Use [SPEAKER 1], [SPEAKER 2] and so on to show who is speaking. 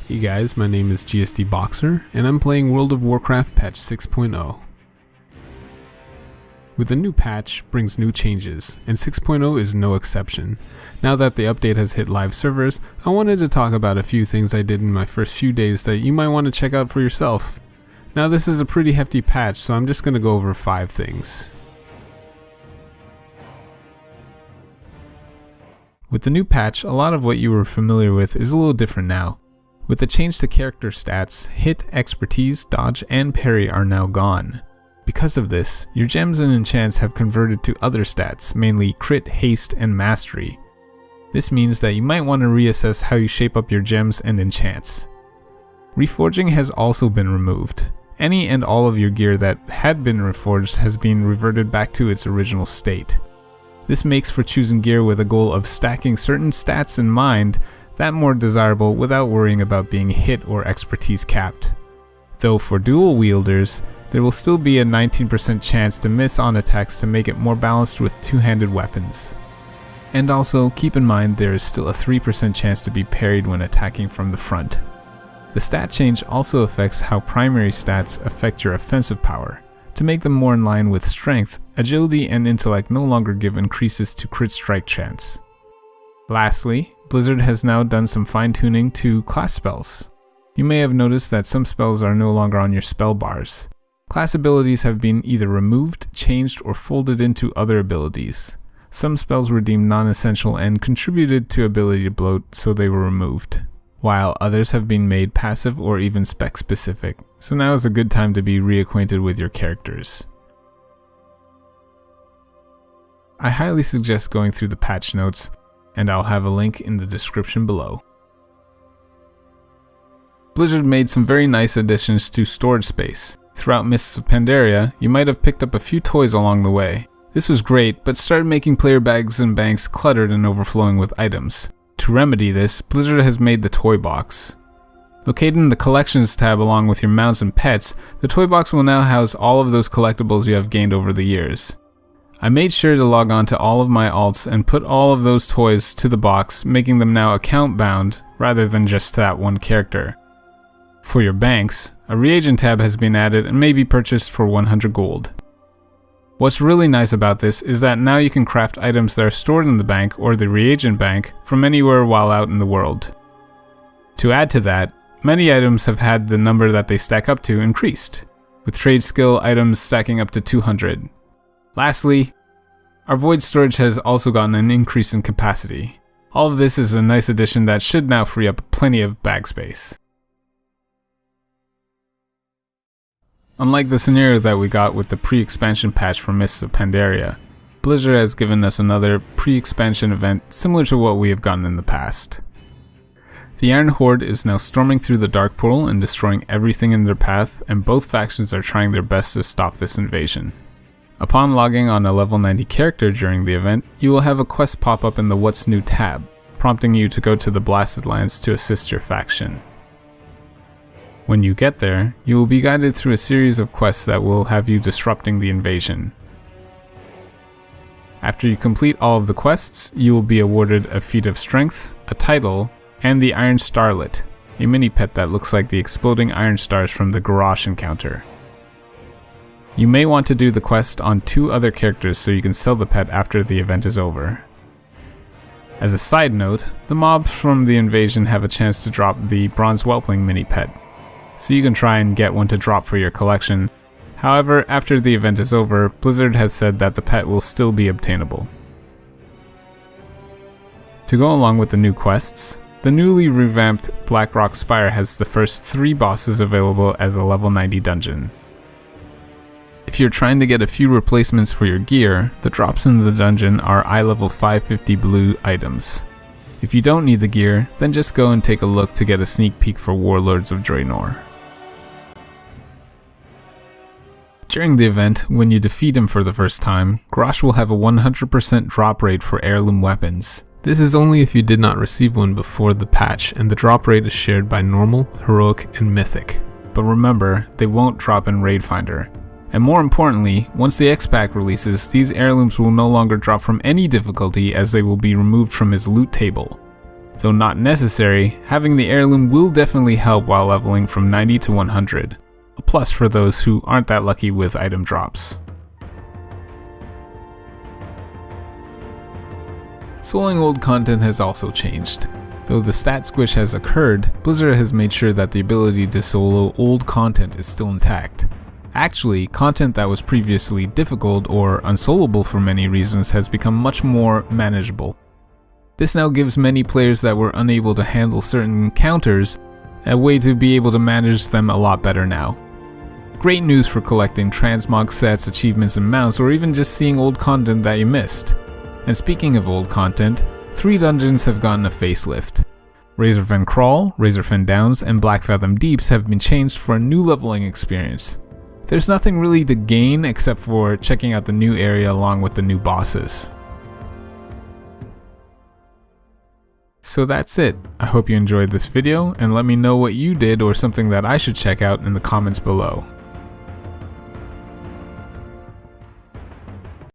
[SPEAKER 1] Hey guys, my name is GSDBoxer, and I'm playing World of Warcraft patch 6.0. With the new patch brings new changes, and 6.0 is no exception. Now that the update has hit live servers, I wanted to talk about a few things I did in my first few days that you might want to check out for yourself. Now this is a pretty hefty patch, so I'm just going to go over 5 things. With the new patch, a lot of what you were familiar with is a little different now. With the change to character stats, hit, expertise, dodge, and parry are now gone. Because of this, your gems and enchants have converted to other stats, mainly crit, haste, and mastery. This means that you might want to reassess how you shape up your gems and enchants. Reforging has also been removed. Any and all of your gear that had been reforged has been reverted back to its original state. This makes for choosing gear with a goal of stacking certain stats in mind that more desirable without worrying about being hit or expertise capped. Though for dual wielders, there will still be a 19% chance to miss on attacks to make it more balanced with two-handed weapons. And also, keep in mind there is still a 3% chance to be parried when attacking from the front. The stat change also affects how primary stats affect your offensive power. To make them more in line with strength, agility and intellect no longer give increases to crit strike chance. Lastly, Blizzard has now done some fine-tuning to class spells. You may have noticed that some spells are no longer on your spell bars. Class abilities have been either removed, changed, or folded into other abilities. Some spells were deemed non-essential and contributed to ability to bloat, so they were removed, while others have been made passive or even spec-specific, so now is a good time to be reacquainted with your characters. I highly suggest going through the patch notes, and I'll have a link in the description below. Blizzard made some very nice additions to storage space. Throughout Mists of Pandaria, you might have picked up a few toys along the way. This was great, but started making player bags and banks cluttered and overflowing with items. To remedy this, Blizzard has made the toy box. Located in the collections tab along with your mounts and pets, the toy box will now house all of those collectibles you have gained over the years. I made sure to log on to all of my alts and put all of those toys to the box, making them now account bound rather than just that one character. For your banks, a reagent tab has been added and may be purchased for 100 gold. What's really nice about this is that now you can craft items that are stored in the bank or the reagent bank from anywhere while out in the world. To add to that, many items have had the number that they stack up to increased, with trade skill items stacking up to 200. Lastly, our void storage has also gotten an increase in capacity. All of this is a nice addition that should now free up plenty of bag space. Unlike the scenario that we got with the pre-expansion patch for Mists of Pandaria, Blizzard has given us another pre-expansion event similar to what we have gotten in the past. The Iron Horde is now storming through the Dark Portal and destroying everything in their path, and both factions are trying their best to stop this invasion. Upon logging on a level 90 character during the event, you will have a quest pop up in the What's New tab, prompting you to go to the Blasted Lands to assist your faction. When you get there, you will be guided through a series of quests that will have you disrupting the invasion. After you complete all of the quests, you will be awarded a feat of strength, a title, and the Iron Starlet, a mini-pet that looks like the exploding iron stars from the Garrosh encounter. You may want to do the quest on 2 other characters so you can sell the pet after the event is over. As a side note, the mobs from the invasion have a chance to drop the Bronze Whelpling mini-pet, so you can try and get one to drop for your collection. However, after the event is over, Blizzard has said that the pet will still be obtainable. To go along with the new quests, the newly revamped Blackrock Spire has the first 3 bosses available as a level 90 dungeon. If you're trying to get a few replacements for your gear, the drops in the dungeon are eye level 550 blue items. If you don't need the gear, then just go and take a look to get a sneak peek for Warlords of Draenor. During the event, when you defeat him for the first time, Garrosh will have a 100% drop rate for heirloom weapons. This is only if you did not receive one before the patch, and the drop rate is shared by normal, heroic, and mythic. But remember, they won't drop in Raid Finder. And more importantly, once the X-Pack releases, these heirlooms will no longer drop from any difficulty as they will be removed from his loot table. Though not necessary, having the heirloom will definitely help while leveling from 90 to 100, a plus for those who aren't that lucky with item drops. Soloing old content has also changed. Though the stat squish has occurred, Blizzard has made sure that the ability to solo old content is still intact. Actually, content that was previously difficult or unsolable for many reasons has become much more manageable. This now gives many players that were unable to handle certain encounters a way to be able to manage them a lot better now. Great news for collecting transmog sets, achievements and mounts, or even just seeing old content that you missed. And speaking of old content, 3 dungeons have gotten a facelift. Razorfen Crawl, Razorfen Downs, and Blackfathom Deeps have been changed for a new leveling experience. There's nothing really to gain except for checking out the new area along with the new bosses. So that's it. I hope you enjoyed this video, and let me know what you did or something that I should check out in the comments below.